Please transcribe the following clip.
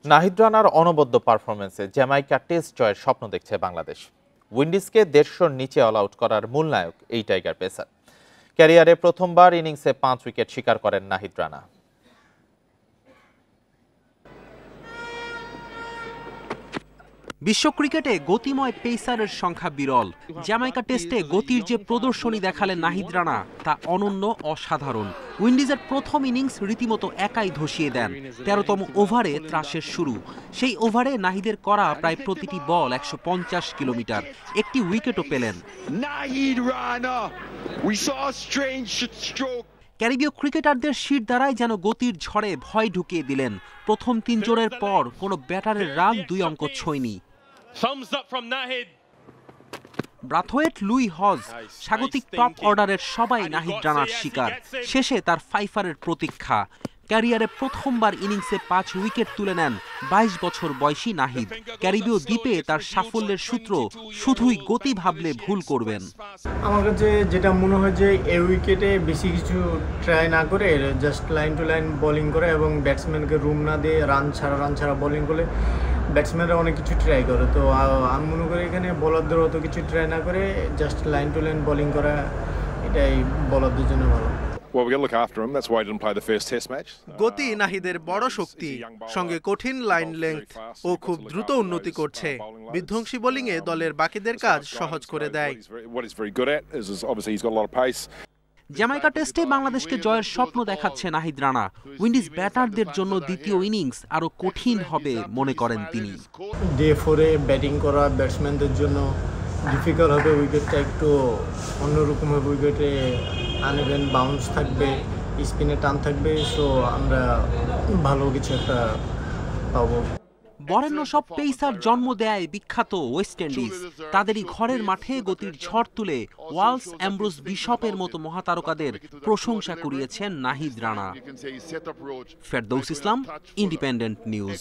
নাহিদ রানার অনবদ্য পারফরমেন্সে Jamaica test জয়ের স্বপ্ন দেখছে বাংলাদেশ। উইন্ডিজকে 150-র নিচে অল আউট করার মূল নায়ক এই টাইগার পেসার। ক্যারিয়ারে প্রথমবার ইনিংসে 5 উইকেট শিকার করেন নাহিদ রানা। বিশ্ব ক্রিকেটে গতিময় পেসারের সংখ্যা বিরল। জ্যামাইকা টেস্টে গতির যে প্রদর্শনী দেখালেন নাহিদ রানা তা অনন্য, অসাধারণ। উইন্ডিজের প্রথম ইনিংস রীতিমতো একাই ধসিয়ে দেন। 13তম ওভারে ত্রাসের শুরু। সেই ওভারে নাহিদের করা প্রায় প্রতিটি বল 150 কিলোমিটার। একটি উইকেটও পেলেন। ক্যারিবীয় ক্রিকেটারদের শির দ্বারাই যেন গতির ঝড়ে ভয় ঢুকিয়ে দিলেন। প্রথম 3 জোড়ের পর কোনো ব্যাটারের রান 2 অঙ্ক ছোঁয়নি। ব্রাথওয়েট, লুই হজ, স্বাগতিক টপ অর্ডারের সবাই নাহিদ রানার শিকার। শেষে তার ফাইফারের প্রতীক্ষা। ক্যারিয়ারে প্রথমবার ইনিংসে 5 উইকেট তুলে নেন 22 বছর বয়সী নাহিদ। ক্যারিবীয় দ্বীপে তার সাফল্যের সূত্র শুধুই গতি ভাবলে ভুল করবেন। আমার কাছে যেটা মনে হয় যে এই উইকেটে বেশি কিছু ট্রাই না করে just line to line bowling করে এবং ব্যাটসম্যানকে রুম না দিয়ে রান ছাড়া বোলিং করলে ব্যাটসম্যানরা অনেক কিছু ট্রাই করে। তো আমি মনে করি এখানে বোলারদের অত কিছু ট্রাই না করে just line to line bowling করা, এটাই বোলারদের জন্য ভালো। গতি নাহিদের বড় শক্তি, সঙ্গে কঠিন লাইন লেংথ ও খুব দ্রুত উন্নতি করছে। বিধ্বংসী বোলিংয়ে দলের বাকিদের কাজ সহজ করে দেয়। জ্যামাইকা টেস্টে বাংলাদেশকে জয়ের স্বপ্ন দেখাচ্ছে নাহিদ রানা। উইন্ডিজ ব্যাটারদের জন্য দ্বিতীয় ইনিংস আরো কঠিন হবে মনে করেন তিনি। ডে 4-এ ব্যাটিং করা ব্যাটসম্যানদের জন্য ডিফিকাল্ট হবে। উইকেটটা একটু অন্যরকম হবে। উইকেটে আনইভেন বাউন্স থাকবে, স্পিনে টান থাকবে। সো আমরা ভালো কিছু একটা পাবো। বরেণ্য সব পেসার জন্ম দেয় বিখ্যাত ওয়েস্ট ইন্ডিজ। তাদেরই ঘরের মাঠে গতির ঝড় তুলে ওয়ালস, অ্যামব্রোস বিশপের মতো মহাতারকাদের প্রশংসা কুড়িয়েছেন নাহিদ রানা। ফেরদৌস ইসলাম, ইন্ডিপেন্ডেন্ট নিউজ।